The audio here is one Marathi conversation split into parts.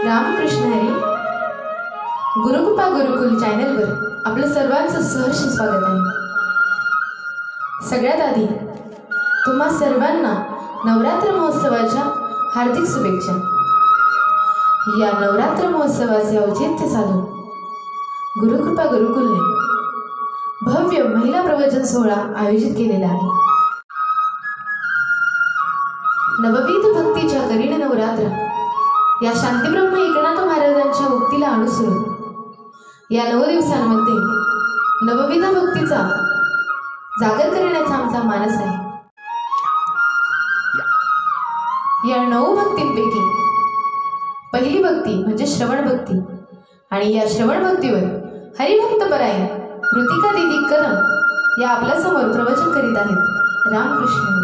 रामकृष्ण हरी. गुरुकृपा गुरुकुल चॅनलवर आपलं सर्वांचं सहर्ष स्वागत आहे. सगळ्यात आधी तुम्हा सर्वांना नवरात्र महोत्सवाच्या हार्दिक शुभेच्छा. या नवरात्र महोत्सवाचे औचित्य साधून गुरुकृपा गुरुकुलने भव्य महिला प्रवचन सोहळा आयोजित केलेला आहे. नवविध भक्तीच्या करीण नवरात्र या शांतीब्रह्म एकनाथ महाराजांच्या उक्तीला अनुसरून या 9 दिवसांमध्ये नवविध भक्तीचा जागर करण्याचा आमचा मानस आहे. या 9 भक्तींपैकी पहिली भक्ती म्हणजे श्रवण भक्ती, आणि या श्रवण भक्तीवर हरिभक्तपरायण ऋतिका दीदी कदम या आपल्या समोर प्रवचन करीत आहेत. रामकृष्ण हरी.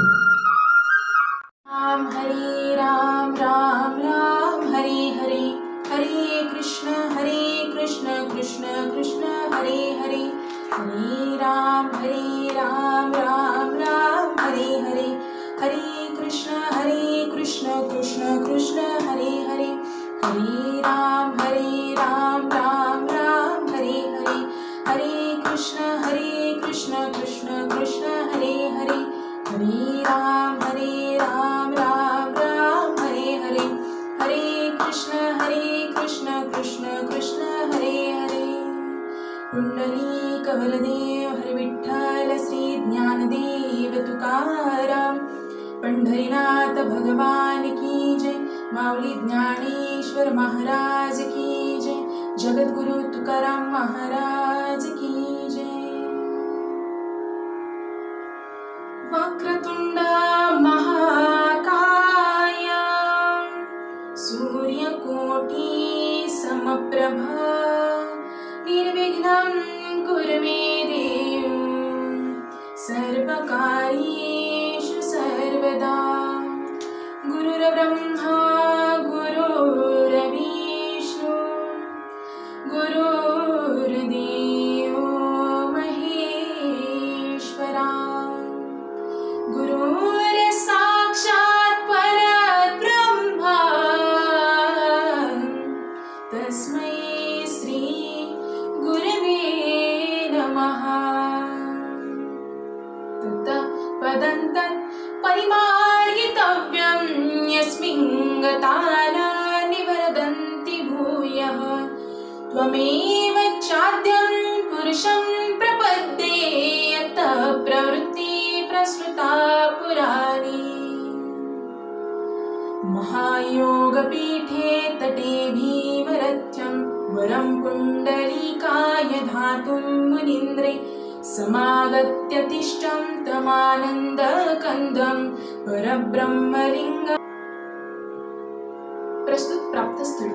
राम राम राम हरे हरे, हरे कृष्ण कृष्ण कृष्ण हरे हरे, हरे राम राम राम हरे हरे, हरे कृष्ण कृष्ण कृष्ण हरे हरे, हरे राम राम राम हरे हरे, हरे कृष्ण कृष्ण कृष्ण हरे हरे, हरे राम राम हरे हरे, हरे कृष्ण कृष्ण कृष्ण हरे हरे. पुंडलीक वरदेव हरी विठ्ठल श्री ज्ञानदेव तुकाराम, पंढरीनाथ भगवान की जय, माऊली ज्ञानेश्वर महाराज की जय, जगद्गुरु तुकाराम महाराज की जय. वक्रतुंड महाकाय सूर्यकोटि समप्रभ, निर्विघ्नं कुरु मे देव, सर्वकार्येषु सर्वदा. गुरुर्ब्रह्मा गुरुर्विष्णु गुरुर्देवो महेश्वरा, गुरुर्साक्षात् परब्रह्मा, तस्मै श्री गुरवे नमः. तत्पदं परिमार्गितव्यं यस्मिन् गता न निवर्तन्ति भूयः, त्वमेव चाद्यं पुरुषं प्रपद्ये, यतः प्रवृत्ति प्रसृता पुराणी. महायोगपीठे तटे भीमरथ्यं, वरं पुण्डरीकाय धातुं मुनीन्द्रे, समागत्य तिष्ठं तमानन्दकन्दं परब्रह्मलिंगम्. प्रस्तुत प्राप्तस्थळी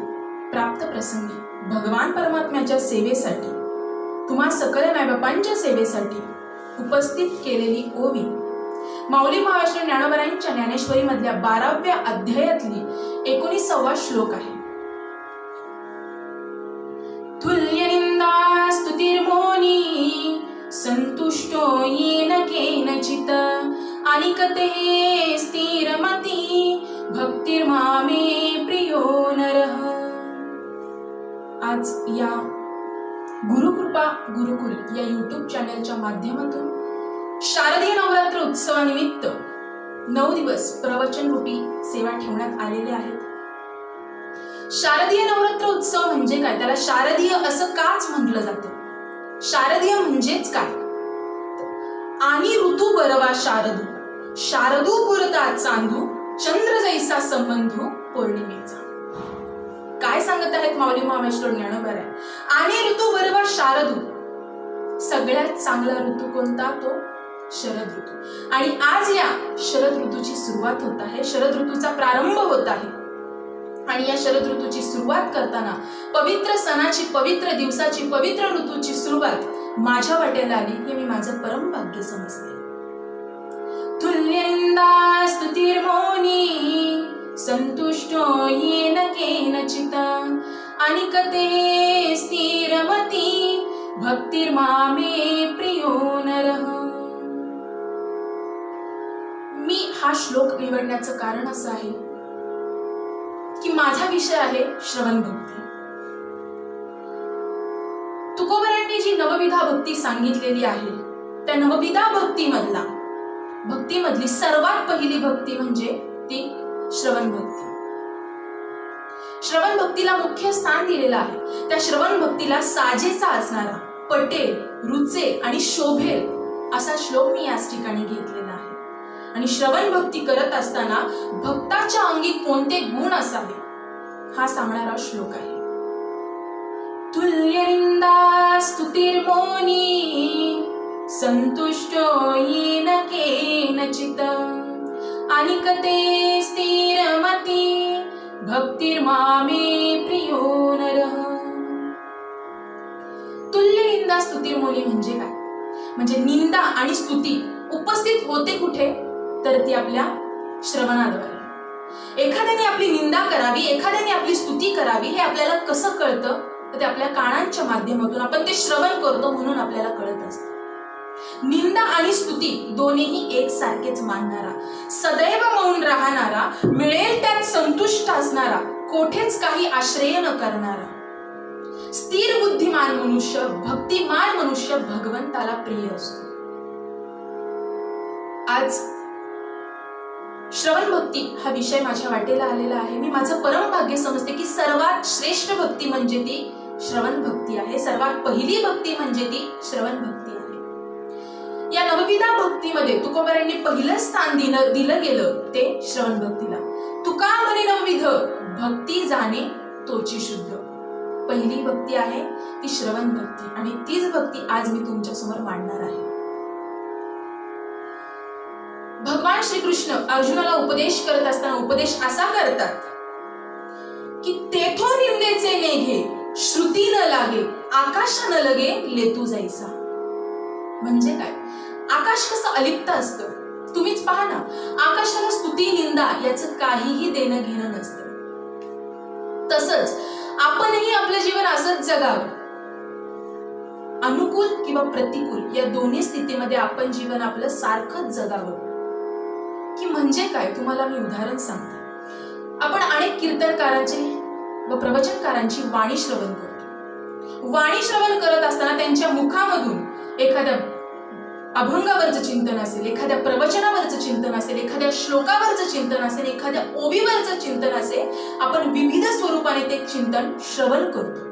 प्राप्त प्रसंगी भगवान परमात्म्याच्या सेवेसाठी, तुम्हा सकल मायबापांच्या सेवेसाठी उपस्थित केलेली ओवी माऊली महाराष्ट्र ज्ञानोबरांच्या ज्ञानेश्वरी मधल्या 12व्या अध्यायातली 19वा श्लोक आहे. तुल्य निंदा स्तुतिर्मोनी, संतुष्टो येन केनचित, अनिकते स्थिरमती, भक्तिर्मामे प्रियो नरः. आज या गुरुकृपा गुरुकुल या यूट्यूब चॅनलच्या माध्यमातून शारदीय नवरात्र उत्सवानिमित्त 9 दिवस प्रवचन रूपी सेवा ठेवण्यात आलेले आहेत. शारदीय नवरात्र उत्सव म्हणजे काय, त्याला शारदीय असं काच म्हटलं जातं. शारदीय म्हणजेच काय, आणि ऋतू बरवा शारदू, शारदू पुरता चांदू, चंद्र जैसा संबंधू पौर्णिमेचा. काय सांगत आहेत माऊली महाराष्ट्र ज्ञानोबराय, आणि ऋतू बरवा शारदू, सगळ्यात चांगला ऋतू कोणता, तो शरद ऋतू. आणि आज या शरद ऋतूची सुरुवात होत आहे, शरद ऋतूचा प्रारंभ होत आहे. आणि या शरद ऋतूची सुरुवात करताना पवित्र सणाची, पवित्र दिवसाची, पवित्र ऋतूची सुरुवात माझ्या वाट्याला आली, हे मी माझं परम भाग्य समजते. तुल्यनिंदा स्तुतिर्मौनी, संतुष्टो येन केनचित, अनिकते स्थिरमती, भक्तिर्मामे प्रियो नरः. मी हा श्लोक निवडण्याचं कारण असं आहे की माझा विषय आहे श्रवण भक्ती. तुकोबरांनी जी नवविधा भक्ती सांगितलेली आहे त्या नवविधा भक्तीमधली सर्वात पहिली भक्ती म्हणजे ती श्रवण भक्ती. श्रवण भक्तीला मुख्य स्थान दिलेलं आहे. त्या श्रवण भक्तीला साजेचा असणारा, पटेल, रुचे आणि शोभेल असा श्लोक मी याच ठिकाणी घेतलेला आहे. आणि श्रवण भक्ती करत असताना भक्ताच्या अंगी कोणते गुण असावे हा सांगणारा श्लोक आहे. तुल्यनिंदा स्तुतिर्मौनी संतुष्टो येन केनचित् अनिकते स्थिरमती भक्तिर्मामे प्रियो नरः. तुल्यनिंदा स्तुतिर्मौनी म्हणजे काय? म्हणजे निंदा आणि स्तुती उपस्थित होते कुठे? तर ती आपल्या श्रवणाद्वारे. एखाद्याने आपली निंदा करावी, एखाद्याने आपली स्तुती करावी हे आपल्याला कसं कळतं? तर ते आपल्या कानांच्या माध्यमातून आपण ते श्रवण करतो म्हणून आपल्याला कळत असतं. निंदा आणि स्तुती दोन्हीही एकसारखेच मानणारा, सदैव मौन राहणारा, मिळेल त्यात संतुष्ट असणारा, कोठेच काही आश्रय न करणारा, स्थिर बुद्धिमान मनुष्य, भक्तिमान मनुष्य भगवंताला प्रिय असतो. आज श्रवण भक्ती हा विषय माझ्या वाटेला आलेला आहे. मी माझं परम भाग्य समजते की सर्वात श्रेष्ठ भक्ती म्हणजे ती श्रवण भक्ती आहे. सर्वात पहिली भक्ती म्हणजे ती श्रवण भक्ती आहे. या नवविधा भक्तीमध्ये तुकोबरांनी पहिलं स्थान दिलं गेलं ते श्रवण भक्तीला. तुका म्हणे नवविध भक्ती जाणे तोची शुद्ध. पहिली भक्ती आहे ती श्रवण भक्ती आणि तीच भक्ती आज मी तुमच्या समोर मांडणार आहे. भगवान श्रीकृष्ण अर्जुनाला उपदेश करत असताना उपदेश असा करतात की तेथो निंदेचे नेघे श्रुती न लागे आकाश न लगे लेतू जायचा. म्हणजे काय? आकाश कसं अलिप्त असतं, तुम्हीच पहा ना. आकाशाला स्तुती निंदा याचं काहीही देणं घेणं नसतं. तसंच आपणही आपलं जीवन असंच जगावं. अनुकूल किंवा प्रतिकूल या दोन्ही स्थितीमध्ये आपण जीवन आपलं सारखंच जगावं. की म्हणजे काय? तुम्हाला मी उदाहरण सांगते. आपण अनेक कीर्तनकारांची व प्रवचनकारांची वाणी श्रवण करतो. वाणी श्रवण करत असताना त्यांच्या मुखामधून एखाद्या अभंगावरचं चिंतन असेल, एखाद्या प्रवचनावरचं चिंतन असेल, एखाद्या श्लोकावरचं चिंतन असेल, एखाद्या ओवीवरचं चिंतन असेल, आपण विविध स्वरूपाने ते चिंतन श्रवण करतो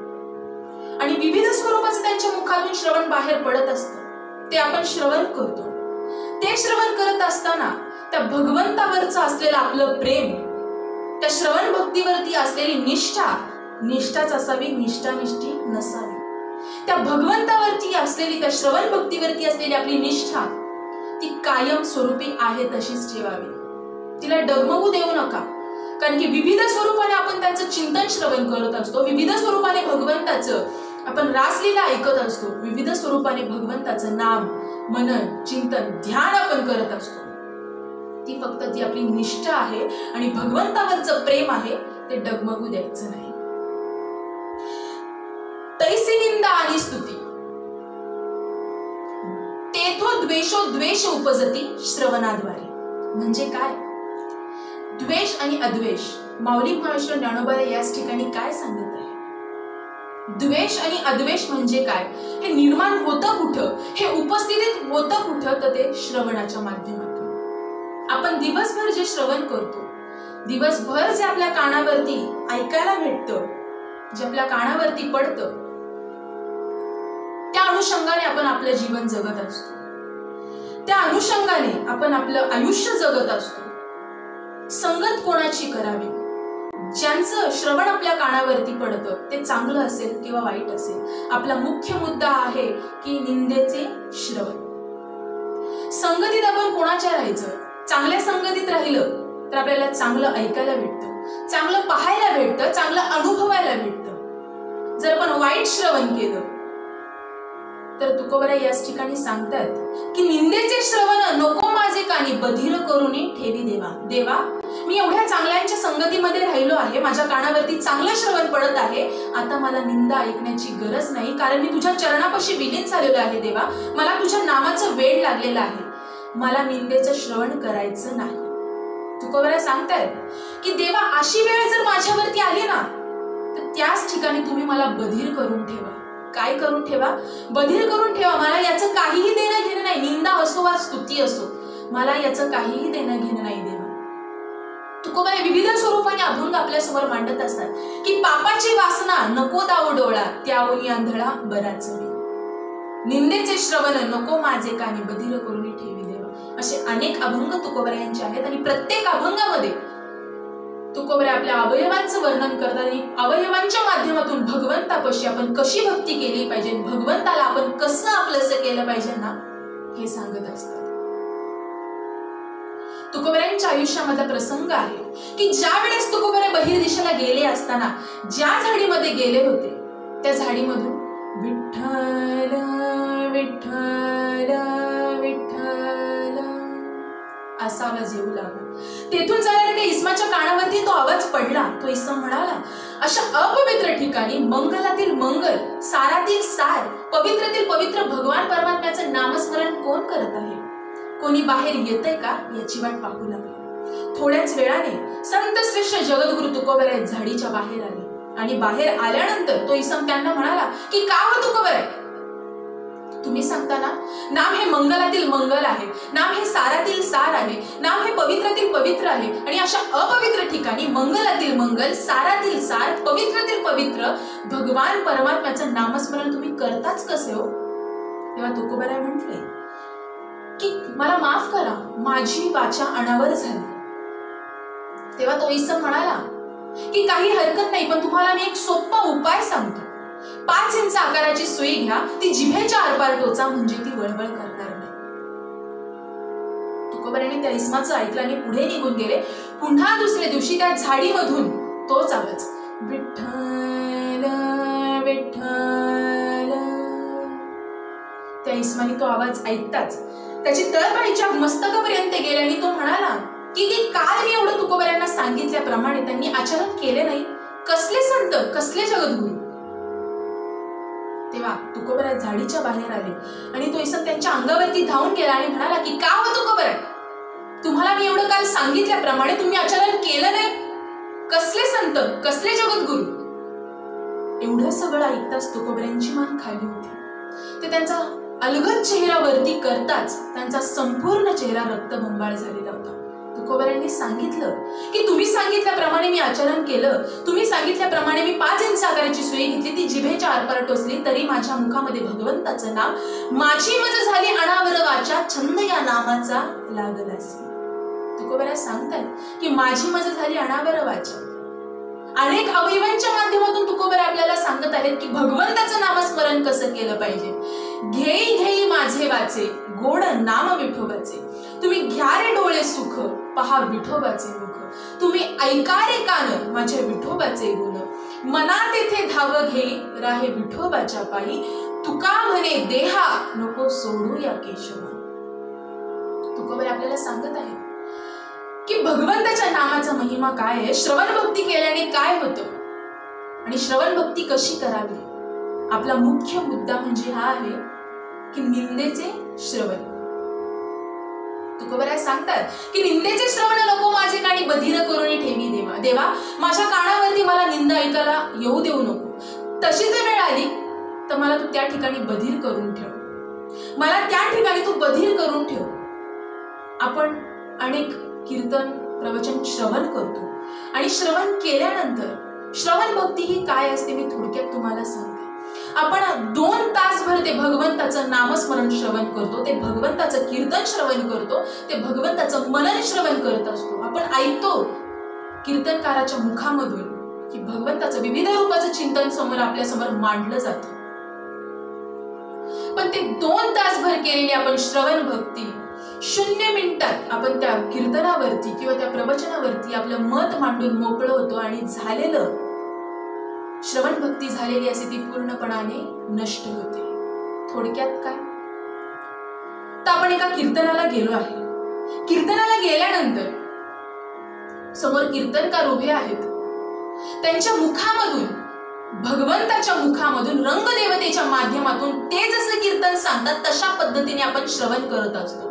आणि विविध स्वरूपाचं त्यांच्या मुखातून श्रवण बाहेर पडत असतं. ते आपण श्रवण करतो. ते श्रवण करत असताना त्या भगवंतावरचं असलेलं आपलं प्रेम, त्या श्रवण भक्तीवरती असलेली निष्ठाच असावी, निष्ठी नसावी. त्या भगवंतावरती असलेली, त्या श्रवण भक्तीवरती असलेली आपली निष्ठा ती कायम स्वरूपी आहे तशीच ठेवावी. तिला डगमगू देऊ नका. कारण की विविध स्वरूपाने आपण त्यांचं चिंतन श्रवण करत असतो. विविध स्वरूपाने भगवंताचं आपण रासलीला ऐकत असतो. विविध स्वरूपाने भगवंताचं नाम, मनन, चिंतन, ध्यान आपण करत असतो. ती फक्त ती आपली निष्ठा आहे आणि भगवंतावरचं प्रेम आहे ते डगमगू द्यायचं नाही. तैसी निंदा आणि स्तुती तेथो द्वेषो द्वेष उपजती श्रवणाद्वारे. म्हणजे काय? द्वेष आणि अद्वेष माऊली महाराष्ट्र ज्ञानोबा याच ठिकाणी काय सांगत आहे? द्वेष आणि अद्वेष म्हणजे काय? हे निर्माण होतं कुठं? हे उपस्थितीत होतं कुठं? तर ते श्रवणाच्या माध्यमातून. आपण दिवसभर जे श्रवण करतो, दिवसभर जे आपल्या कानावरती ऐकायला भेटतं, जे आपल्या कानावरती पडतं, त्या अनुषंगाने आपण आपलं जीवन जगत असतो. त्या अनुषंगाने आपण आपलं आयुष्य जगत असतो. संगत कोणाची करावी? ज्यांचं श्रवण आपल्या कानावरती पडतं ते चांगलं असेल किंवा वाईट असेल, आपला मुख्य मुद्दा आहे की निंदेचे श्रवण. संगतीत आपण कोणाच्या राहायचं? चांगल्या संगतीत राहिलं तर आपल्याला चांगलं ऐकायला भेटतं, चांगलं पाहायला भेटतं, चांगलं अनुभवायला भेटतं. जर आपण वाईट श्रवण केलं तर तुकोबरा याच ठिकाणी सांगतात की निंदेचे श्रवण नको माझे कानी बधीर करूनी ठेवी देवा. देवा, मी एवढ्या चांगल्यांच्या संगतीमध्ये राहिलो आहे, माझ्या कानावरती चांगलं श्रवण पडत आहे, आता मला निंदा ऐकण्याची गरज नाही, कारण मी तुझ्या चरणापाशी विलीन झालेलो आहे. देवा, मला तुझ्या नामाचं वेड लागलेलं आहे, मला निंदेचं श्रवण करायचं नाही. तुकोबराय सांगतायत की देवा, अशी वेळ जर माझ्यावरती आली ना, तर त्याच ठिकाणी तुम्ही मला बधीर करून ठेवा. काय करून ठेवा? बधीर करून ठेवा. मला याचं काहीही देणं घेणं नाही. निंदा असो वा स्तुती असो, मला याचं काहीही देणं घेणं नाही देवा. तुकोबाई विविध स्वरूपाने अभंग आपल्या समोर मांडत असतात की पापाची वासना नको दाव डोळा, त्यावनी आंधळा बराच वेळ. निंदेचे श्रवण नको माझे कानी, बधीर करून ठेवी देवा. असे अनेक अभंग तुकोबरायांचे आहेत आणि प्रत्येक अभंगामध्ये तुकोबराय आपल्या अवयवांचं वर्णन करतात आणि अवयवांच्या माध्यमातून भगवंतापाशी आपण कशी भक्ती केली पाहिजे, भगवंताला आपण कसं आपलंसं केलं पाहिजे ना, हे सांगत असतात. तुकोबरायांच्या आयुष्यामधला प्रसंग आहे की ज्या वेळेस तुकोबराय बहिर दिशेला गेले असताना ज्या झाडीमध्ये गेले होते, त्या झाडीमधून विठ्ठल विठ्ठल विठ्ठल असा आवाज येऊ लागला. तेथून जाणाऱ्या त्या इसमाच्या कानावरती तो आवाज पडला. तो इसम म्हणाला, अशा अपवित्र ठिकाणी मंगलातील मंगल, सारातील सार, पवित्रातील पवित्र भगवान परमात्म्याचं नामस्मरण कोण करत आहे? कोणी बाहेर येतंय का याची वाट पाहू लागली. थोड्याच वेळाने संत श्रेष्ठ जगद्गुरु तुकोबराय झाडीच्या बाहेर आले आणि बाहेर आल्यानंतर तो इसम त्यांना म्हणाला की का हो तुकोबराय, तुम्ही सांगता ना, नाम हे मंगलातील मंगल आहे, नाम हे सारातील सार आहे, नाम हे पवित्रातील पवित्र आहे, आणि अशा अपवित्र ठिकाणी मंगलातील मंगल, सारातील सार, पवित्रातील पवित्र भगवान परमात्म्याचं नामस्मरण तुम्ही करताच कसे हो? तेव्हा तुकोबराय म्हटले की मला माफ करा, माझी वाचा अनावर झाली. तेव्हा तो इसम म्हणाला की काही हरकत नाही, पण तुम्हाला मी एक सोपा उपाय सांगतो. 5 इंच आकाराची सुई घ्या, ती जिभेच्या आरपार टोचा, म्हणजे ती वळवळ करणार नाही. तुकोबरायाने त्या इसमाचं ऐकलं आणि पुढे निघून गेले. पुन्हा दुसऱ्या दिवशी त्या झाडीमधून तोच आवाज, विठ्ठल विठ्ठल. त्या इसमाने तो आवाज ऐकताच त्याची तळपाळीच्या मस्तकापर्यंत गेले आणि तो म्हणाला की काल मी एवढं तुकोबरायांना सांगितल्याप्रमाणे त्यांनी आचरण केले नाही. कसले संत, कसले जगद्गुरु. तेव्हा तुकोबराय झाडीच्या बाहेर आले आणि तो इसम त्यांच्या अंगावरती धावून गेला आणि म्हणाला की का हो तुकोबराय, तुम्हाला मी एवढं काल सांगितल्याप्रमाणे तुम्ही आचरण केलं नाही. कसले संत, कसले जगद्गुरु. एवढं सगळं ऐकताच तुकोबरायांची मान खाली होती. ते त्यांचा अलगद चेहरा वरती करताच त्यांचा संपूर्ण चेहरा रक्तबंबाळ झालेला होता. तुकोबरायांनी सांगितलं की तुम्ही सांगितल्याप्रमाणे मी आचरण केलं, तुम्ही सांगितल्याप्रमाणे मी 5 इंच आकाराची सुई घेतली, ती जिभेच्या आरपार टोचली, तरी माझ्या मुखामध्ये भगवंताचं नाम, माझी मज झाली अनावर वाचा, छंद या नामाचा लागलासी. तुकोबराय सांगतात की माझी मज झाली अनावर वाचा. अनेक अवयवांच्या माध्यमातून तुकोबराय आपल्याला सांगत आहेत की भगवंताचं नामस्मरण कसं केलं पाहिजे. घेई घेई माझे वाचे, गोड नाम विठोबाचे, तुम्ही घ्या रे डोळे सुख, पहा विठोबाचे मुख, तुम्ही ऐका रे कान, माझ्या विठोबाचे गुण, मना तेथे धाव घेई, राहे विठोबाच्या पायी, तुका म्हणे देहा, नको सोडू या केशवा. तुकोबराय आपल्याला सांगत आहे की भगवंताच्या नामाचा महिमा काय आहे, श्रवण भक्ती केल्याने काय होतं आणि श्रवण भक्ती कशी करावी. आपला मुख्य मुद्दा म्हणजे हा आहे की निंदेचे श्रवण. तुकोबराय सांगतात की निंदेचे श्रवण नको माझे कानी, बधीर करून ठेवी देवा. देवा, माझ्या कानावरती मला निंदा ऐकायला येऊ देऊ नको. तशी जर वेळ आली तर मला तू त्या ठिकाणी बधीर करून ठेव, मला त्या ठिकाणी तू बधीर करून ठेव. आपण अनेक कीर्तन प्रवचन श्रवण करतो आणि श्रवण केल्यानंतर श्रवण भक्ती ही काय असते मी थोडक्यात तुम्हाला सांगते. आपण 2 तासभर ते भगवंताचं नामस्मरण श्रवण करतो, ते भगवंताचं कीर्तन श्रवण करतो, ते भगवंताचं मनन श्रवण करत असतो. आपण ऐकतो कीर्तनकाराच्या मुखामधून की भगवंताचं विविध रूपाचं चिंतन समोर आपल्या समोर मांडलं जातं. पण ते 2 तासभर केलेली आपण श्रवण भक्ती 0 मिनिटात आपण त्या कीर्तनावरती किंवा त्या प्रवचनावरती आपलं मत मांडून मोकळं होतो आणि झालेलं श्रवण भक्ती झालेली असे ती पूर्णपणाने नष्ट होते. थोडक्यात काय, तर आपण एका कीर्तनाला गेलो आहे. कीर्तनाला गेल्यानंतर समोर कीर्तनकार उभे आहेत, त्यांच्या मुखामधून, भगवंताच्या मुखामधून, रंगदेवतेच्या माध्यमातून ते जसं कीर्तन सांगतात तशा पद्धतीने आपण श्रवण करत असतो.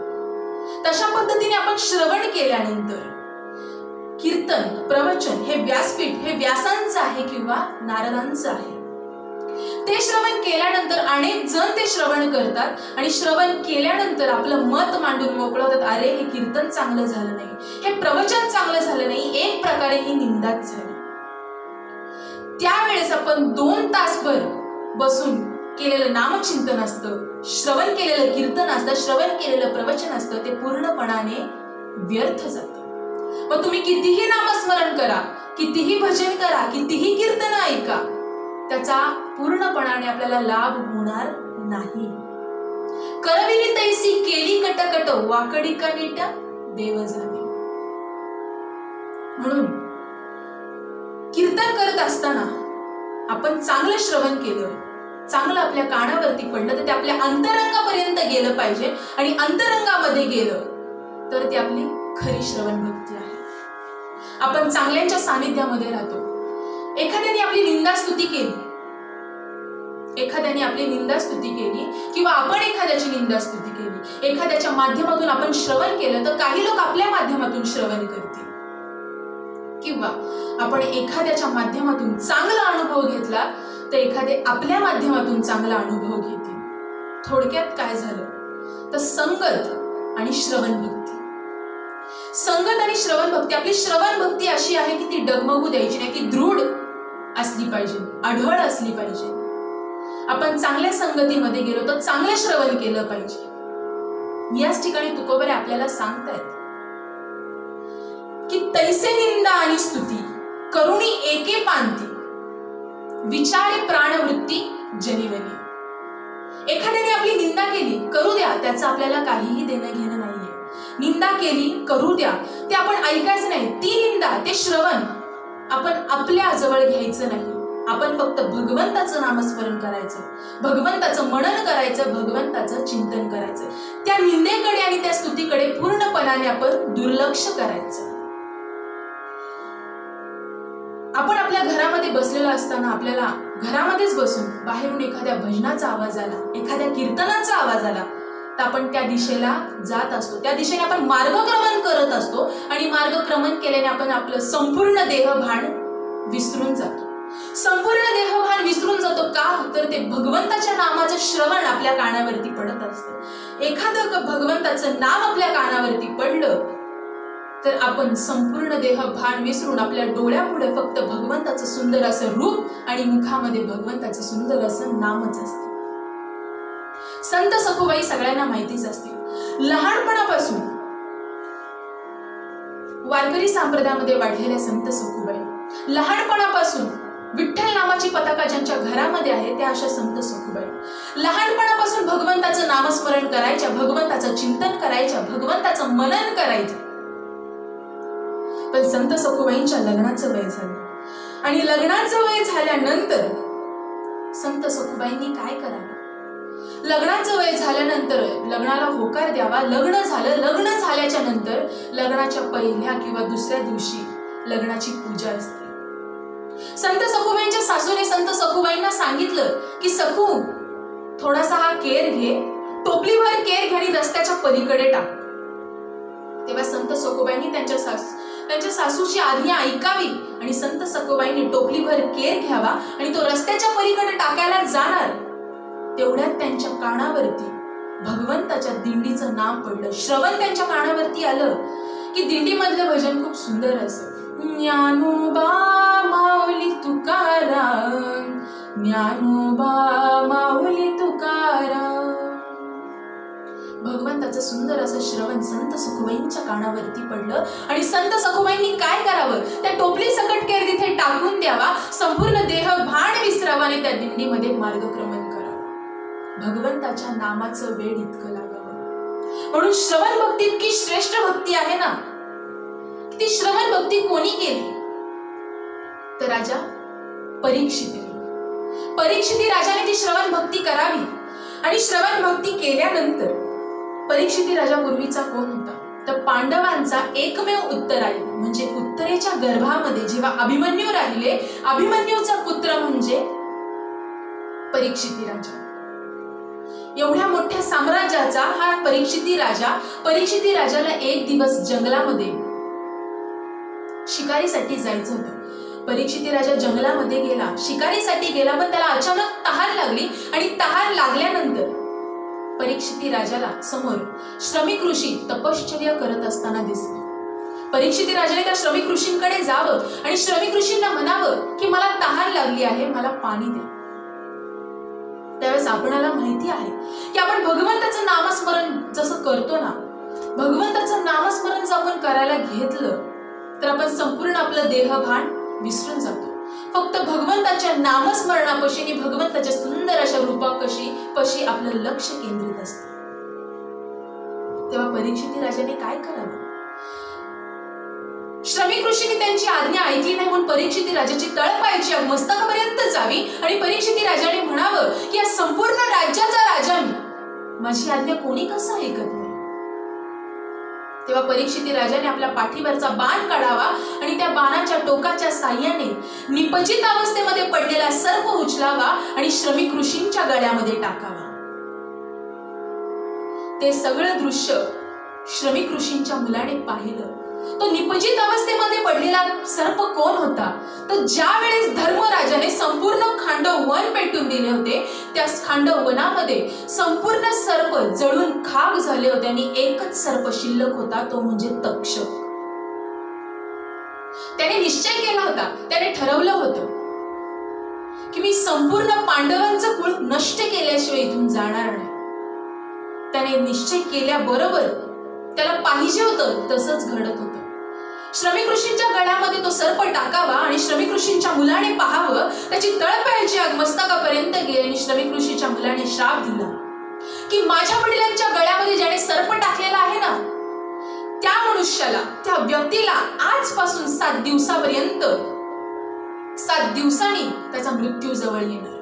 तशा पद्धतीने आपण श्रवण केल्यानंतर कीर्तन, प्रवचन हे व्यासपीठ हे व्यासांचं आहे किंवा नारदांचं आहे. ते श्रवण केल्यानंतर अनेक जण ते श्रवण करतात आणि श्रवण केल्यानंतर आपलं मत मांडून मोकळं होतात. अरे हे कीर्तन चांगलं झालं नाही, हे प्रवचन चांगलं झालं नाही, एक प्रकारे ही निंदाच झाली. त्यावेळेस आपण 2 तासभर बसून केलेलं नामचिंतन असतं, श्रवण केलेलं कीर्तन असतं, श्रवण केलेलं प्रवचन असतं, ते पूर्णपणाने व्यर्थ जातं. मग तुम्ही कितीही नामस्मरण करा, कितीही भजन करा, कितीही कीर्तन ऐका, त्याचा पूर्णपणाने आपल्याला लाभ होणार नाही. करविली तैसी केली कटकट, वाकडी का नीट देव जाणे. म्हणून कीर्तन करत असताना आपण चांगलं श्रवण केलं, चांगलं आपल्या कानावरती पडलं तर ते आपल्या अंतरंगापर्यंत गेलं पाहिजे. आणि अंतरंगामध्ये गेलं तर ती आपली खरी श्रवण भक्ती आहे. आपण चांगल्यांच्या सानिध्यामध्ये राहतो. एखाद्याने आपली निंदास्तुती केली, एखाद्याने आपली निंदास्तुती केली किंवा आपण एखाद्याची निंदास्तुती केली, एखाद्याच्या माध्यमातून आपण श्रवण केलं तर काही लोक आपल्या माध्यमातून श्रवण करतील, किंवा आपण एखाद्याच्या माध्यमातून चांगला अनुभव घेतला तर एखादे आपल्या माध्यमातून चांगला अनुभव घेतील. थोडक्यात काय झालं तर संगत आणि श्रवण भक्ती, संगत आणि श्रवण भक्ती. आपली श्रवण भक्ती अशी आहे की ती डगमगू द्यायची नाही, ती दृढ असली पाहिजे, अढळ असली पाहिजे. आपण चांगल्या संगतीमध्ये गेलो तर चांगलं श्रवण केलं पाहिजे. याच ठिकाणी तुकोबरे आपल्याला सांगतायत की तैसे निंदा आणि स्तुती करुणी एके पांती, विचारे प्राणवृत्ती जनिवली. एखाद्याने आपली निंदा केली, करू द्या, त्याचं आपल्याला काहीही देणं घेणं नाहीये. निंदा केली, करू द्या, ते आपण ऐकायचं नाही. ती निंदा, ते श्रवण आपण आपल्या जवळ घ्यायचं नाही. आपण फक्त भगवंताचं नामस्मरण करायचं, भगवंताचं मनन करायचं, भगवंताचं चिंतन करायचं. त्या निंदेकडे आणि त्या स्तुतीकडे पूर्णपणाने आपण दुर्लक्ष करायचं. आपण आपल्या घरामध्ये बसलेला असताना आपल्याला घरामध्येच बसून बाहेरून एखाद्या भजनाचा आवाज आला, एखाद्या कीर्तनाचा आवाज आला तर आपण त्या दिशेला जात असतो, त्या दिशेने आपण मार्गक्रमण करत असतो. आणि मार्गक्रमण केल्याने आपण आपलं संपूर्ण देहभान विसरून जातो. संपूर्ण देहभान विसरून जातो का तर ते भगवंताच्या नामाचं श्रवण आपल्या कानावरती पडत असतं. एखादं भगवंताचं नाम आपल्या कानावरती पडलं तर आपण संपूर्ण देहभान विसरून आपल्या डोळ्यापुढे फक्त भगवंताचं सुंदर असं रूप आणि मुखामध्ये भगवंताचं सुंदर असं नामच असते. संत सखुबाई सगळ्यांना माहितीच असतील. लहानपणापासून वारकरी संप्रदायामध्ये वाढलेल्या संत सखुबाई, लहानपणापासून विठ्ठल नामाची पताका ज्यांच्या घरामध्ये आहे त्या अशा संत सखुबाई लहानपणापासून भगवंताचं नामस्मरण करायच्या, भगवंताचं चिंतन करायच्या, भगवंताचं मनन करायचं. पण संत सखुबाईंच्या लग्नाचं वय झालं आणि लग्नाचं वय झाल्यानंतर संत सखुबाईंनी काय करावं? लग्नाचं वय झाल्यानंतर लग्नाला होकार द्यावा. लग्न झालं, लग्न झाल्याच्या नंतर लग्नाच्या पहिल्या किंवा दुसऱ्या दिवशी लग्नाची पूजा असते. संत सखुबाईंच्या सासूने संत सखुबाईंना सांगितलं की सखू थोडासा हा केर घे, टोपलीभर केर घे आणि रस्त्याच्या पलीकडे टाक. तेव्हा संत सखुबाईंनी त्यांच्या सासूची आज्ञा ऐकावी आणि संत सखुबाईंनी टोपलीभर केर घ्यावा आणि तो रस्त्याच्या पलीकडे टाकायला जाणार. तेवढ्यात त्यांच्या कानावरती भगवंताच्या दिंडीचं नाम पडलं. श्रवण त्यांच्या कानावरती आलं की दिंडीमधलं भजन खूप सुंदर असं, ज्ञानोबा माऊली तुकाराम, ज्ञानोबा माऊली तुकाराम. भगवंताचं सुंदर असं श्रवण संत सखुबाईंच्या कानावरती पडलं आणि संत सखुबाईंनी काय करावं? त्या टोपली सकट केर तिथे टाकून द्यावा, संपूर्ण देह भान विसरावा आणि त्या दिंडीमध्ये मार्गक्रमण करावं. भगवंताच्या नामाचं वेळ इतकं लागावं. म्हणून श्रवण भक्ती इतकी श्रेष्ठ भक्ती आहे ना. ती श्रवण भक्ती कोणी केली तर राजा परीक्षिती राजाने ती श्रवण भक्ती करावी. आणि श्रवण भक्ती केल्यानंतर परीक्षिती राजा पूर्वीचा कोण होता तर पांडवांचा एकमेव उत्तरायण, म्हणजे उत्तरेच्या गर्भामध्ये जेव्हा अभिमन्यू राहिले, अभिमन्यूचा पुत्र म्हणजे परीक्षिती राजा. एवढ्या मोठ्या साम्राज्याचा हा परीक्षिती राजाला एक दिवस जंगलामध्ये शिकारीसाठी जायचं होतं. परीक्षिती राजा जंगलामध्ये गेला, शिकारीसाठी गेला, पण त्याला अचानक तहान लागली आणि तहान लागल्यानंतर परीक्षिती राजाला समोर श्रमिक ऋषी तपश्चर्या करत असताना दिसले. परीक्षिती राजाने त्या श्रमिक ऋषींकडे जावं आणि श्रमिक ऋषींना म्हणावं की मला तहान लागली आहे, मला पाणी दे. त्यावेळेस आपणाला माहिती आहे की आपण भगवंताचं नामस्मरण जसं करतो ना, भगवंताचं नामस्मरण जर आपण करायला घेतलं तर आपण संपूर्ण आपलं देहभान विसरून जातो. फक्त भगवंताच्या नामस्मरणापाशी आणि भगवंताच्या सुंदर अशा रूपापाशी आपलं लक्ष केंद्रित असतं. तेव्हा परीक्षिती राजाने काय करावं? श्रमिक ऋषींनी त्यांची आज्ञा ऐकली नाही म्हणून परीक्षिती राजाची तळपायाची आग मस्तकापर्यंत जावी आणि परीक्षिती राजाने म्हणावं की या संपूर्ण राज्याचा राजा मी, माझी आज्ञा कोणी कसं ऐकत नाही. तेव्हा परीक्षिती राजाने आपल्या पाठीवरचा बाण काढावा आणि त्या बाणाच्या टोकाच्या साह्याने निपजित अवस्थेमध्ये पडलेला सर्प उचलावा आणि श्रमिक ऋषींच्या गळ्यामध्ये टाकावा. ते सगळं दृश्य श्रमिक ऋषींच्या मुलाने पाहिलं. तो निपजित अवस्थेमध्ये पडलेला सर्प कोण होता? तर ज्या वेळेस धर्मराजाने संपूर्ण खांडव वन पेटून दिले होते, त्या खांडव वनामध्ये संपूर्ण सर्प जळून खाक झाले होते आणि एकच सर्प शिल्लक होता, तो म्हणजे तक्षक. त्याने निश्चय केला होता, त्याने ठरवलं होतं की मी संपूर्ण पांडवांचं कुळ नष्ट केल्याशिवाय इथून जाणार नाही. त्याने निश्चय केल्याबरोबर त्याला पाहिजे होतं तसंच घडत होतं. श्रमिक ऋषींच्या गळ्यामध्ये तो सर्प टाकावा आणि श्रमिक ऋषींच्या मुलाने पाहावं, त्याची तळपायाची आग मस्तकापर्यंत गेली आणि श्रमिक ऋषीच्या मुलाने श्राप दिला की माझ्या वडिलांच्या गळ्यामध्ये ज्याने सर्प टाकलेला आहे ना, त्या मनुष्याला, त्या व्यक्तीला आजपासून 7 दिवसापर्यंत 7 दिवसांनी त्याचा मृत्यू जवळ येणार.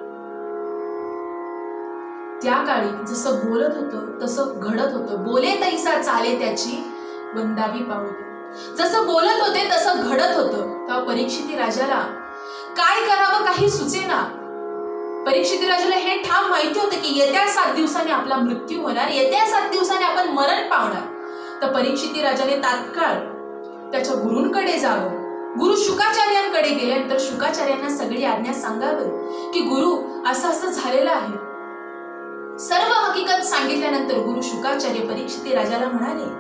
त्या काळी जसं बोलत होतं तसं घडत होतं. बोले तैसा चाले त्याची वंदावी पाऊल. जसं बोलत होते तसं घडत होतं. तेव्हा परीक्षिती राजाला काय करावं काही सुचेना. परीक्षिती राजाला हे ठाम माहिती होतं की येत्या 7 दिवसांनी आपला मृत्यू होणार, येत्या 7 दिवसांनी आपण मरण पावणार. तर परीक्षिती राजाने तात्काळ त्याच्या गुरूंकडे जावं. गुरु शुकाचार्यांकडे गेल्यानंतर शुकाचार्यांना सगळी आज्ञा सांगावं की गुरु असं असं झालेलं आहे. सर्व हकीकत सांगितल्यानंतर गुरु शुकाचार्य परीक्षिती राजाला म्हणाले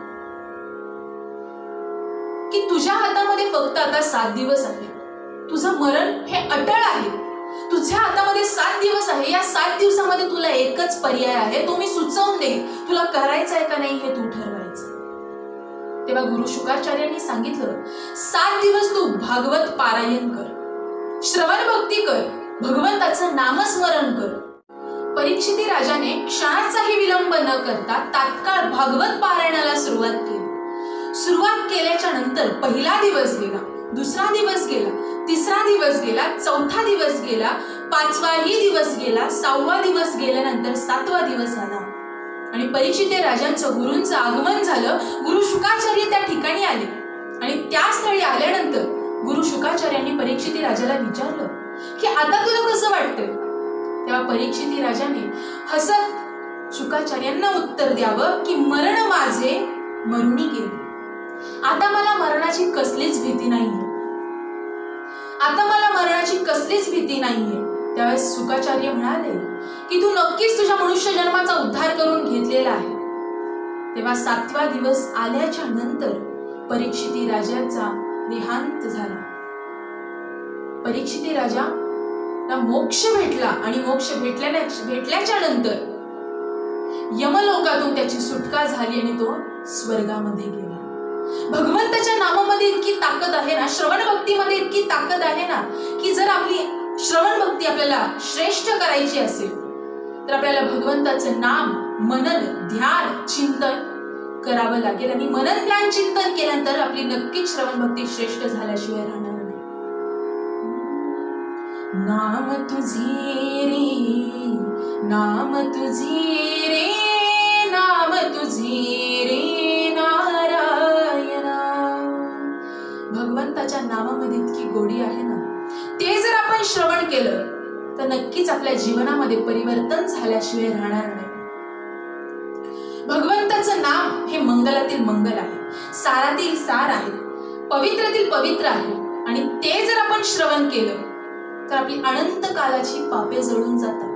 की तुझ्या हातामध्ये फक्त आता 7 दिवस आहे. तुझं मरण हे अटळ आहे. तुझ्या हातामध्ये 7 दिवस आहे. या 7 दिवसामध्ये तुला एकच पर्याय आहे, तो मी सुचवून देईन. तुला करायचं आहे का नाही हे तू ठरवायचं. तेव्हा गुरु शुकाचार्यांनी सांगितलं 7 दिवस तू भागवत पारायण कर, श्रवण भक्ती कर, भगवंताचं नामस्मरण कर. परीक्षिती राजाने क्षणाचाही विलंब न करता तात्काळ भागवत पारायणाला सुरुवात केली. सुरुवात केल्याच्या नंतर पहिला दिवस गेला, दुसरा दिवस गेला, तिसरा दिवस गेला, चौथा दिवस गेला, 5वाही दिवस गेला, 6वा दिवस गेल्यानंतर 7वा दिवस आला आणि परीक्षिती राजांचं गुरूंचं आगमन झालं. गुरु शुकाचार्य त्या ठिकाणी आले आणि त्या स्थळी आल्यानंतर गुरु शुकाचार्यांनी परीक्षिती राजाला विचारलं की आता तुला कसं वाटतं? तेव्हा परीक्षिती राजाने हसत शुकाचार्यांना उत्तर द्यावं की मरण माझे मरुनी गेले. आता मला मरणाची कसलीच भीती नाहीये. आता मला मरणाची कसलीच भीती नाहीये. त्यावेळेस शुकाचार्य म्हणाले की तू नक्कीच तुझ्या मनुष्य जन्माचा उद्धार करून घेतलेला आहे. तेव्हा 7वा दिवस आल्याच्या नंतर परीक्षिती राजाचा देहांत झाला. परीक्षिती राजा मोक्ष भेटला आणि मोक्ष भेटल्याच्या नंतर यमलोकातून त्याची सुटका झाली आणि तो स्वर्गामध्ये गेला. भगवंताच्या नामामध्ये इतकी ताकद आहे ना, श्रवण भक्तीमध्ये इतकी ताकद आहे ना, की जर आपली श्रवण भक्ती आपल्याला श्रेष्ठ करायची असेल तर आपल्याला भगवंताचं नाम, मनन, ध्यान, चिंतन करावं लागेल. आणि मनन, ध्यान, चिंतन केल्यानंतर आपली नक्कीच श्रवण भक्ती श्रेष्ठ झाल्याशिवाय राहणार नाही. नाम तुझे रे, नाम तुझे रे, नाम तुझे रे नारायणा. भगवंताच्या नामामध्ये इतकी गोडी आहे ना, ते जर आपण श्रवण केलं तर नक्कीच आपल्या जीवनामध्ये परिवर्तन झाल्याशिवाय राहणार नाही. भगवंताचं नाम हे मंगलातील मंगल आहे, सारातील सार आहे. पवित्रातील पवित्र आहे आणि ते जर आपण श्रवण केलं तर आपली अनंत कालाची पापे जळून जातात.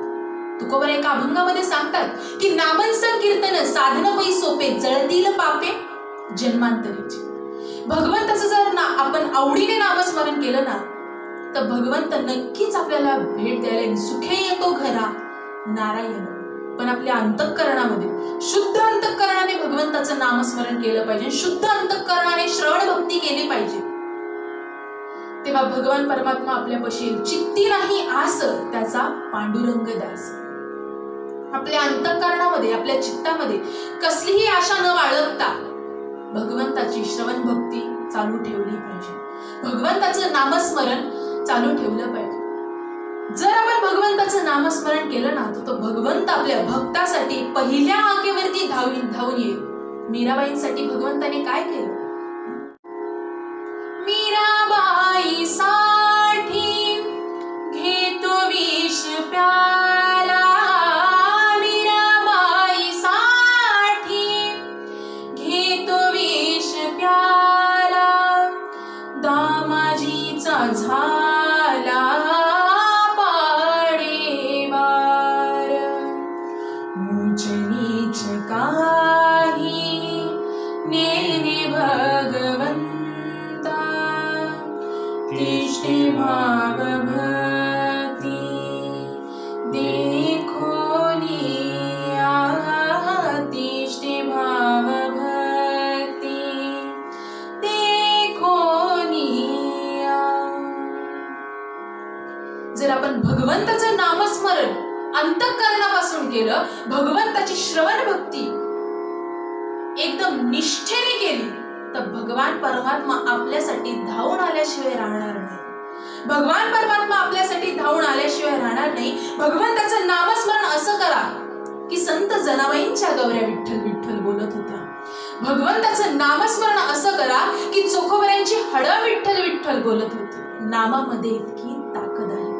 तुकोबर एका अभंगामध्ये सांगतात की नामन कीर्तन साधन पै सोपे जळतील पापे जन्मांतरीची. भगवंताचं जर आपण आवडीने नामस्मरण केलं ना तर भगवंत नक्कीच आपल्याला भेट द्यायला येईल. सुखे येतो घरा नारायण. पण आपल्या अंतःकरणामध्ये शुद्ध अंतःकरणाने भगवंताचं नामस्मरण केलं पाहिजे, शुद्ध अंतःकरणाने श्रवण भक्ती केली पाहिजे. तेव्हा भगवान परमात्मा आपल्यापाशी येईल. चित्ती नाही आस त्याचा पांडुरंग दास. आपल्या अंतःकरणामध्ये आपल्या चित्तामध्ये कसलीही आशा न बाळगता भगवंताची श्रवण भक्ती चालू ठेवली पाहिजे. भगवंताचं नामस्मरण चालू ठेवलं पाहिजे. जर आपण भगवंताचं नामस्मरण केलं ना तर तो भगवंत आपल्या भक्तासाठी पहिल्या हाकेवरती धावून येईल. मीराबाईंसाठी भगवंताने काय केलं? मीराबाई साठी घेतो विष प्याला, मीराबाई साठी घेतो विष प्याला, दामाजीचा झाला पाडेवार, ऊंच नीच काही नेने भगवंता, तिष्ठे भाव भक्ती देखोनिया, तिष्ठे भाव भक्ती देखोनिया. जर आपण भगवंताचं नामस्मरण अंतःकरणापासून केलं, भगवंताची श्रवण भक्ती एकदम निष्ठेने केली तर भगवान परमात्मा आपल्यासाठी धावून आल्याशिवाय राहणार नाही. भगवान परमात्मा आपल्यासाठी धावून आल्याशिवाय राहणार नाही. भगवंताचं नामस्मरण असं करा की संत जनाबाईंच्या गौऱ्या विठ्ठल विठ्ठल बोलत होत्या. भगवंताचं नामस्मरण असं करा की चोखोबऱ्यांची हडं विठ्ठल विठ्ठल बोलत होती. नामामध्ये इतकी ताकद आहे,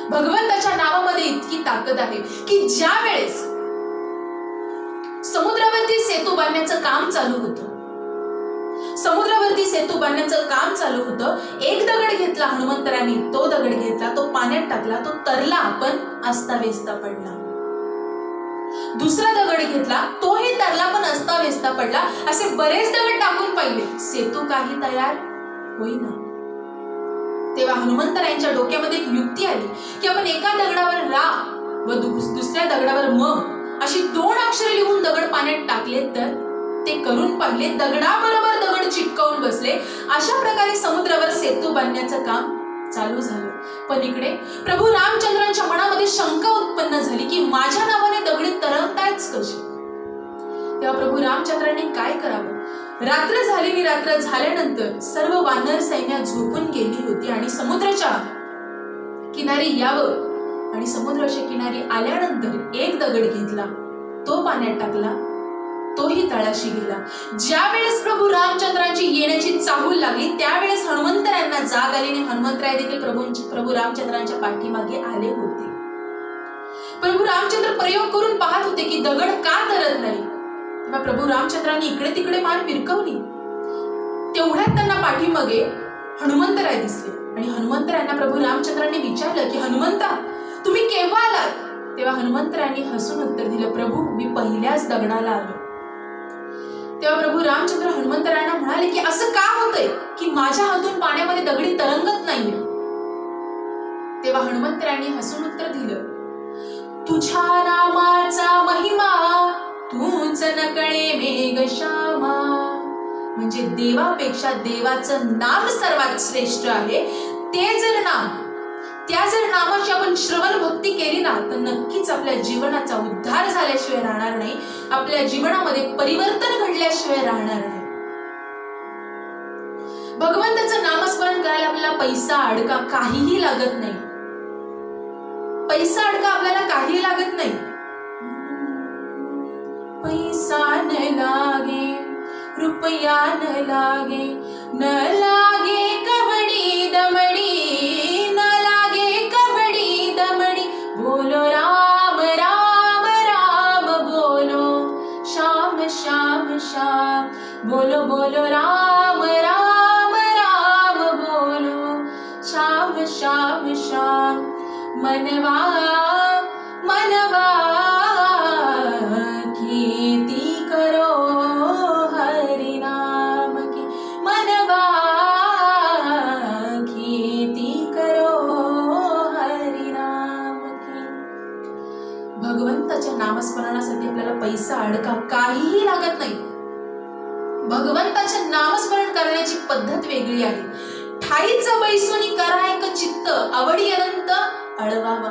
भगवंताच्या नामामध्ये इतकी ताकद आहे की ज्या वेळेस समुद्रावरती सेतू बांधण्याचं काम चालू होतं, समुद्रावरती सेतू बांधण्याचं काम चालू होतं, एक दगड घेतला हनुमंतरायांनी, तो दगड घेतला, तो पाण्यात टाकला, तो तरला, पण अस्ताव्यस्ता पडला. दुसरा दगड घेतला, तोही तरला, पण अस्ताव्यस्ता पडला. असे बरेच दगड टाकून पाहिले, सेतू काही तयार होईना. तेव्हा हनुमंतरायांच्या डोक्यामध्ये एक युक्ती आली की आपण एका दगडावर रा व दुसऱ्या दगडावर म अशी 2 अक्षरे लिहून दगड पाण्यात टाकले तर ते करून पाहिले. दगडाबरोबर दगड चिटकावून बसले. अशा प्रकारे समुद्रावर सेतू बांधण्याचं काम चालू झालं. पण इकडे प्रभू रामचंद्रांच्या मनामध्ये शंका उत्पन्न झाली की माझ्या नावाने दगडी तरंगतायच कशी. तेव्हा प्रभू रामचंद्रांनी काय करावं? रात्र झालेली, रात्र झाल्यानंतर सर्व वानर सैन्य झोपून गेली होती आणि समुद्राच्या किनारी यावं आणि समुद्राच्या किनारी आल्यानंतर एक दगड घेतला, तो पाण्यात टाकला, तोही तळाशी गेला. ज्या वेळेस प्रभू रामचंद्रांची येण्याची चाहूल लागली त्यावेळेस हनुमंतरायांना जाग आली आणि हनुमंतराय देखील प्रभू रामचंद्रांच्या पाठीमागे आले होते. प्रभू रामचंद्र प्रयोग करून पाहत होते की दगड का तरत नाही. तेव्हा प्रभू रामचंद्रांनी इकडे तिकडे मान फिरकवली. तेवढ्यात त्यांना पाठीमागे हनुमंतराय दिसले आणि हनुमंतरायांना प्रभू रामचंद्रांनी विचारलं की हनुमंता तुम्ही केव्हा आलात? तेव्हा हनुमंतरायांनी हसून उत्तर दिलं, प्रभू मी पहिल्याच दगडाला आलो. तेव्हा प्रभू रामचंद्र हनुमंतरायांना म्हणाले की असं का होतंय की माझ्या हातून पाण्यामध्ये दगडी तरंगत नाहीये. तेव्हा हनुमंतरायांनी हसून उत्तर दिलं, तुझ्या नामाचा महिमा तूच नकळे मेघ श्यामा. म्हणजे देवापेक्षा देवाचं नाम सर्वात श्रेष्ठ आहे. ते जर नाम, त्या जर नामाची आपण श्रवण भक्ती केली ना तर नक्कीच आपल्या जीवनाचा उद्धार झाल्याशिवाय राहणार नाही, आपल्या जीवनामध्ये परिवर्तन घडल्याशिवाय राहणार नाही. भगवंताचं नामस्मरण करायला आपल्याला पैसा अडका काहीही लागत नाही. पैसा अडका आपल्याला काहीही लागत नाही. पैसा न लागे, रुपया न लागे, न लागे कवडी दमडी, न लागे कवडी दमडी. बोलो राम राम राम बोलो, श्याम श्याम श्याम बोलो, बोलो राम राम श्याम श्याम मनवा मनवा खेती करो हरि नाम की मनवा खेती करो हरि नाम की। भगवंताच्या नामस्मरणासाठी आपल्याला पैसा अडका काहीही लागत नाही। भगवंताचे नामस्मरण करण्याची पद्धत वेगळी आहे। ठाईच बैसोनी करा एक चित्त आवडी अनंत अळवावा।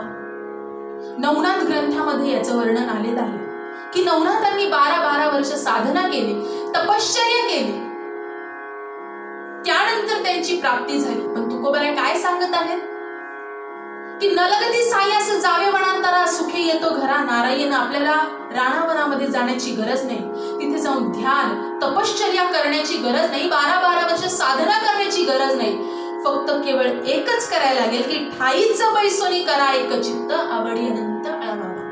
नवनाथ ग्रंथामध्ये याचं वर्णन आलेलं आहे की नवनाथांनी 12 वर्ष साधना केली, तपश्चर्या केली, त्यानंतर त्यांची प्राप्ती झाली। पण तुकोबराय काय सांगत आहेत की नलगती सायास जावे वनांतरा सुखे येतो घरा। नारायण आपल्याला राणावनामध्ये जाण्याची गरज नाही, तिथे जाऊन ध्यान तपश्चर्या करण्याची गरज नाही, 12 वर्ष साधना करण्याची गरज नाही। फक्त केवळ एकच करायला लागेल की ठाईच बैसोनी करा एक चित्त आवडी अनंत अळवावा।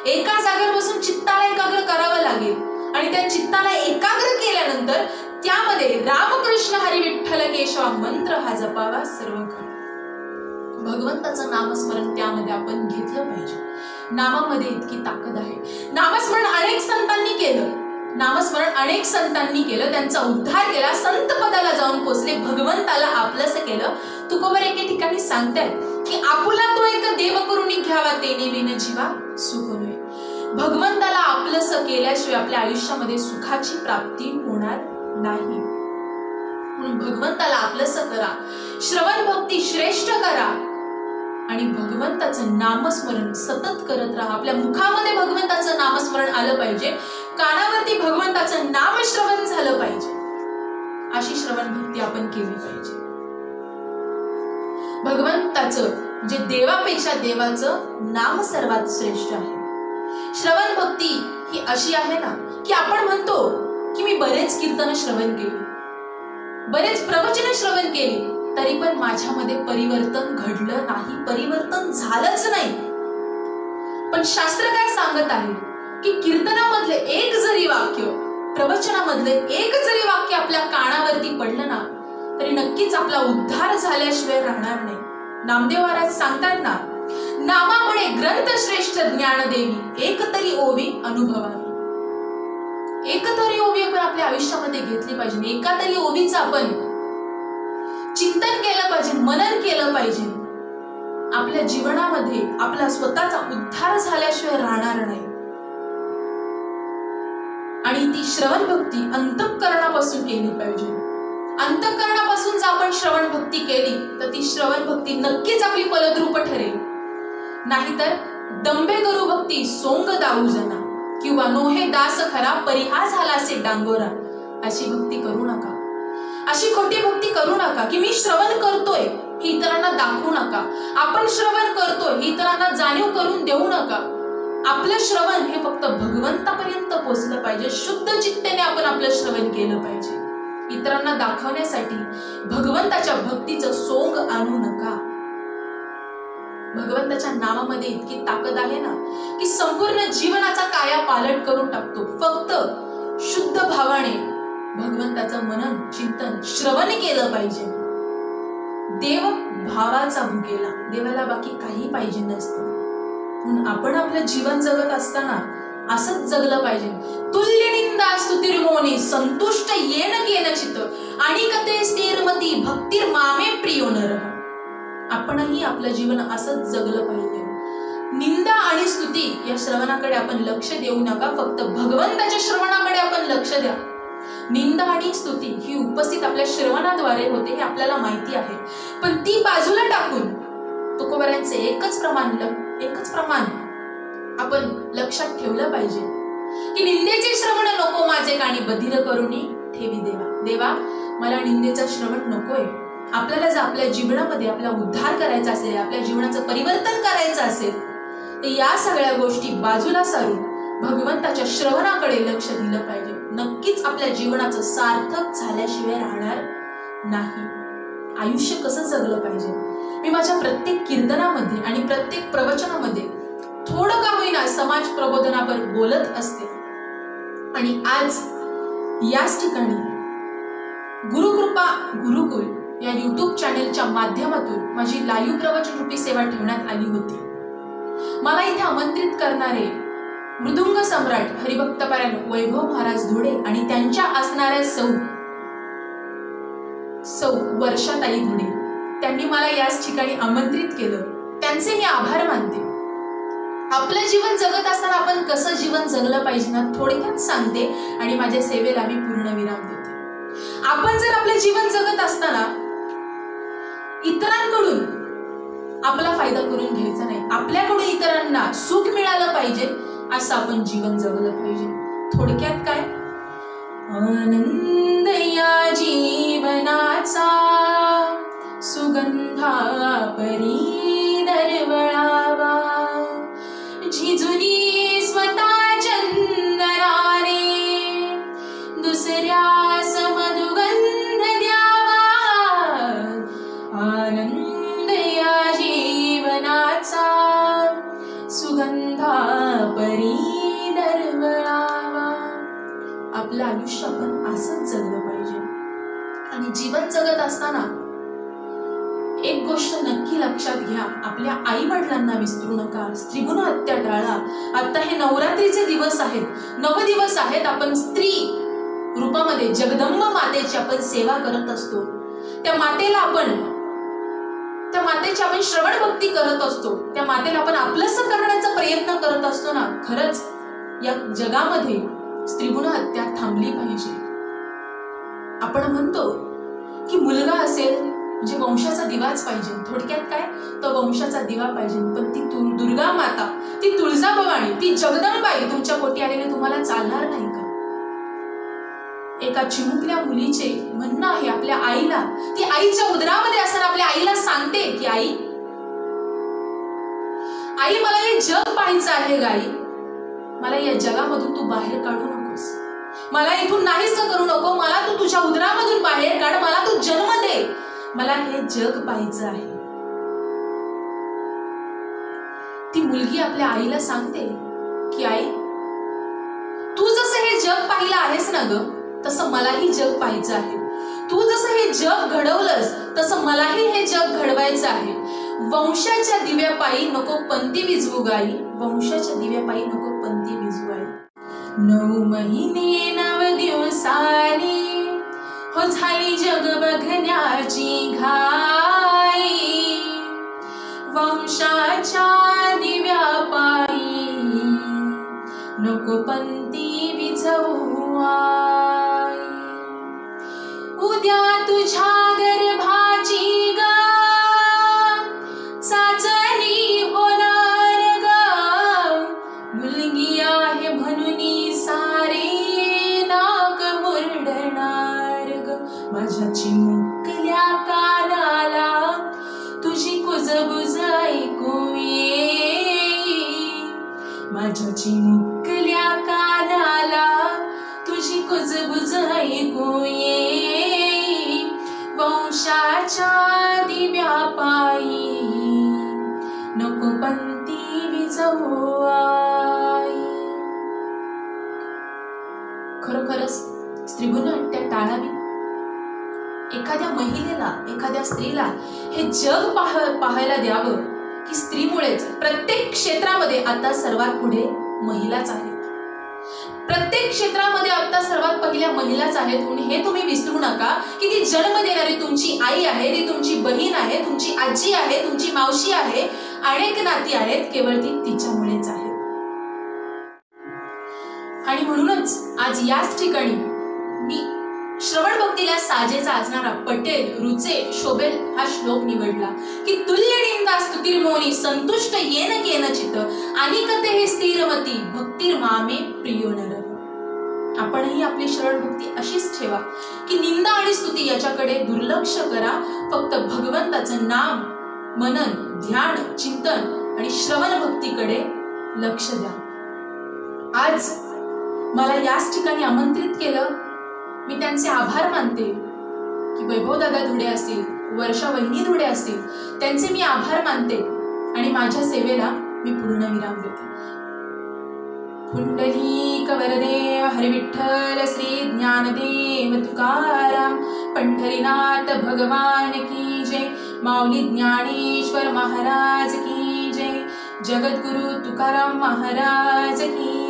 एका जागेवर बसून चित्ताला एकाग्र करावं लागेल आणि त्या चित्ताला एकाग्र केल्यानंतर त्यामध्ये रामकृष्ण हरी विठ्ठल केशवा मंत्र हा जपावा सर्व काळ। भगवंताचं नामस्मरण त्यामध्ये आपण घेतलं पाहिजे। नामामध्ये इतकी ताकद आहे। नामस्मरण अनेक संतांनी केलं, नामस्मरण अनेक संतांनी केलं, त्यांचा उद्धार केला, संत पदाला जाऊन पोचले, भगवंताला आपलंसं केलं। तुकोबर एके ठिकाणी सांगतायत की आपुला तो एक देव करून घ्यावा तेने विन जीवा सुख नये। भगवंताला आपलंसं केल्याशिवाय आपल्या आयुष्यामध्ये सुखाची प्राप्ती होणार नाही। म्हणून भगवंताला आपलंसं करा, श्रवण भक्ती श्रेष्ठ करा आणि भगवंताचं नामस्मरण सतत करत राहा। आपल्या मुखामध्ये भगवंताचं नामस्मरण आलं पाहिजे, कानावरती भगवंताचं नाम श्रवण झालं पाहिजे, अशी श्रवण भक्ती आपण केली पाहिजे। भगवंताचं म्हणजे देवापेक्षा देवाचं नाम सर्वात श्रेष्ठ आहे। श्रवण भक्ती ही अशी आहे ना की आपण म्हणतो की मी बरेच कीर्तन श्रवण केले, बरेच प्रवचन श्रवण केली, तरी पण माझ्यामध्ये परिवर्तन घडलं नाही, परिवर्तन झालंच नाही। पण शास्त्र काय सांगत आहे की कीर्तनामधले एक जरी वाक्य, प्रवचनामधले एक जरी वाक्य आपल्या कानावरती पडलं ना तरी नक्कीच आपला उद्धार झाल्याशिवाय राहणार नाही। नामदेव महाराज सांगतात ना, नामामुळे ग्रंथ श्रेष्ठ ज्ञानदेवी एक तरी ओवी अनुभवावी। एक तरी ओवी आपण आपल्या आयुष्यामध्ये घेतली पाहिजे, एका तरी ओवीचं आपण चिंतन केलं पाहिजे, मनन केलं पाहिजे। आपल्या जीवनामध्ये आपला स्वतःचा उद्धार झाल्याशिवाय राहणार नाही। आणि ती श्रवण भक्ती अंतःकरणापासून केली पाहिजे। अंतःकरणापासून जर आपण श्रवण भक्ती केली तर ती श्रवण भक्ती नक्कीच आपली फलद्रूप ठरेल। नाहीतर दंभे गुरु भक्ती सोंग दाऊ जना किंवा नोहे दास खरा परिहा झालासे डांगोरा, अशी भक्ती करू नका, अशी खोटी भक्ती करू नका की मी श्रवण करतोय ही इतरांना दाखवू नका, आपण श्रवण करतोय ही इतरांना जाणीव करून देऊ नका। आपलं श्रवण हे फक्त भगवंतापर्यंत पोहोचलं पाहिजे, शुद्ध चित्तेने आपण आपलं श्रवण केलं पाहिजे। इतरांना दाखवण्यासाठी भगवंताच्या भक्तीचं सोंग आणू नका। भगवंताच्या नामामध्ये इतकी ताकद आहे ना की संपूर्ण जीवनाचा काया पालट करून टाकतो। फक्त शुद्ध भावाने भगवंताचं मनन चिंतन श्रवण केलं पाहिजे। देव भावाचा भुकेला, देवाला बाकी काही पाहिजे नसतं। म्हणून आपण आपलं जीवन जगत असताना असंच जगलं पाहिजे। तुल्य निंदा स्तुतिर्मोनी संतुष्ट येन केन चित आणि कते स्थिरमती भक्तीर मामे प्रियो नर। आपणही आपलं जीवन असंच जगलं पाहिजे। निंदा आणि स्तुती या श्रवणाकडे आपण लक्ष देऊ नका, फक्त भगवंताच्या श्रवणाकडे आपण लक्ष द्या। निंदा आणि स्तुती ही उपस्थित आपल्या श्रवणाद्वारे होते हे आपल्याला माहिती आहे, पण ती बाजूला टाकून तुकोबरांचे एकच प्रमाण आपण लक्षात ठेवलं पाहिजे की निंदेचे श्रवण नको माझे कानी बधिर करुणी ठेवी देवा। देवा मला निंदेचं श्रवण नकोय। आपल्याला जर आपल्या जीवनामध्ये आपला उद्धार करायचा असेल, आपल्या जीवनाचं परिवर्तन करायचं असेल तर या सगळ्या गोष्टी बाजूला सारून भगवंताच्या श्रवणाकडे लक्ष दिलं पाहिजे। नक्कीच आपल्या जीवनाचं सार्थक झाल्याशिवाय राहणार नाही। आयुष्य कसं जगलं पाहिजे मी माझ्या प्रत्येक कीर्तनामध्ये आणि प्रत्येक प्रवचनामध्ये थोडं का होईना समाज प्रबोधनावर बोलत असते। आणि आज याच ठिकाणी गुरुकृपा गुरुकुल या YouTube चॅनेलच्या माध्यमातून माझी लाईव्ह प्रवचन रूपी सेवा ठेवण्यात आली होती. मला इथे आमंत्रित करणारे मृदुंग सम्राट हरिभक्तपरायण वैभव महाराज धुडे आणि त्यांच्या असणाऱ्या सौ वर्षाताई धुडे, त्यांनी मला याच ठिकाणी आमंत्रित केलं. त्यांचे मी आभार मानते. आपलं जीवन जगत असताना आपण कसं जीवन जगलं पाहिजे ना, थोडक्यात सांगते आणि माझ्या सेवेला मी पूर्ण विराम देते. आपण जर आपलं जीवन जगत असताना इतरांकडून आपला फायदा करून घ्यायचा नाही, आपल्याकडून इतरांना सुख मिळालं पाहिजे असं आपण जीवन जगलं पाहिजे. थोडक्यात काय, आनंद या जीवनाचा सुगंधा परी दरवळावा, झिजुनी स्वतः चंदनाने दुसऱ्यास मधुगंध द्यावा. आनंद या जीवनाचा सुगंधा परी दरवळावा. आपलं आयुष्य आपण असंच जगलं पाहिजे. आणि जीवन जगत असताना एक गोष्ट नक्की लक्षात घ्या, आपल्या आई वडिलांना विसरू नका. स्त्रीगुण हत्या टाळा. आता हे नवरात्रीचे दिवस आहेत, 9 दिवस आहेत. आपण स्त्री रूपामध्ये जगदंब मातेची आपण सेवा करत असतो. त्या मातेची आपण श्रवण भक्ती करत असतो. त्या मातेला आपण आपलंसं करण्याचा प्रयत्न करत असतो ना. खरंच या जगामध्ये स्त्रीगुण हत्या थांबली पाहिजे. आपण म्हणतो की मुलगा असेल म्हणजे वंशाचा दिवाच पाहिजे. थोडक्यात काय, तो वंशाचा दिवा पाहिजे. पण ती दुर्गा माता, ती तुळजाभवानी, ती जगदंबाई तुमच्या पोटी आलेली तुम्हाला चालणार नाही का? एका चिमुकल्या मुलीचे म्हणणं आहे आपल्या आईला, ती आईच्या उदरामध्ये असताना आपल्या आईला सांगते की आई मला हे जग पाहायचं आहे ग आई, मला या जगामधून तू बाहेर काढू नकोस, मला इथून नाहीच करू नको, मला तू तुझ्या उदरामधून बाहेर काढ, मला तू जन्म दे, मला हे जग पाहायचं आहे. ती मुलगी आपल्या आईला सांगते की आई तू जसं हे जग पाहिलं आहेस ना ग, तसं मलाही जग पाहायचं आहे. तू जसं हे जग घडवलंस तसं मलाही हे जग घडवायचं आहे. वंशाच्या दिव्यापायी नको पंती विझवू गाई, वंशाच्या दिव्यापायी नको पंती विझवू आई. 9 महिने 9 दिवसांनी हो झाली जग बघण्याची घाई, वंशाच्या दिव्यापायी नको पंती विझवू आई. उद्या तुझ्या गर्भाची गा चाचणी होणार गा, मुलगी आहे म्हणून सारे नाक मुरडणार ग. माझ्या चिमुकल्या कानाला तुझी कुजबुज ऐकू येई, माझ्या चिमुकल्या कानाला तुझी कुजबुज ऐकू येई. वंशाच्या दिव्यापायी नको पंती विझवू आई. खरोखरच स्त्रीगुण हत्या टाळावी. एखाद्या महिलेला, एखाद्या स्त्रीला हे जग पाहायला द्यावं की स्त्रीमुळेच प्रत्येक क्षेत्रामध्ये आता सर्वात पुढे महिलाच आहेत. प्रत्येक क्षेत्रामध्ये आता सर्वात पहिल्या महिलाच आहेत. म्हणून हे तुम्ही विसरू नका की ती जन्म देणारी तुमची आई आहे, ती तुमची बहीण आहे, तुमची आजी आहे, तुमची मावशी आहे, अनेक नाती आहेत, केवळ ती तिच्यामुळेच आहे. आणि म्हणूनच आज याच ठिकाणी मी श्रवण भक्तीला साजेचा असणारा पटेल, रुचे, शोभेल हा श्लोक निवडला की तुल्य निंदा स्तुतिर्मोनी संतुष्ट येन केनचित अनिकते हे स्थिरमती भक्तिर्मामे प्रियो नर. आपणही आपली श्रवण भक्ती अशीच ठेवा की निंदा आणि स्तुती याच्याकडे दुर्लक्ष करा. फक्त भगवंताचं नाम, मनन, ध्यान, चिंतन आणि श्रवण भक्तीकडे लक्ष द्या. आज मला याच ठिकाणी आमंत्रित केलं, मी त्यांचे आभार मानते की वैभव दादा धुडे असतील, वर्षा वहिनी धुडे असतील, त्यांचे मी आभार मानते आणि माझ्या सेवेला मी पूर्ण विराम देते. पुंडलिक वरदे हरी विठ्ठल श्री ज्ञानदेव तुकाराम पंढरीनाथ भगवान की जय माऊली ज्ञानेश्वर महाराज की जय जगद्गुरु तुकाराम महाराज की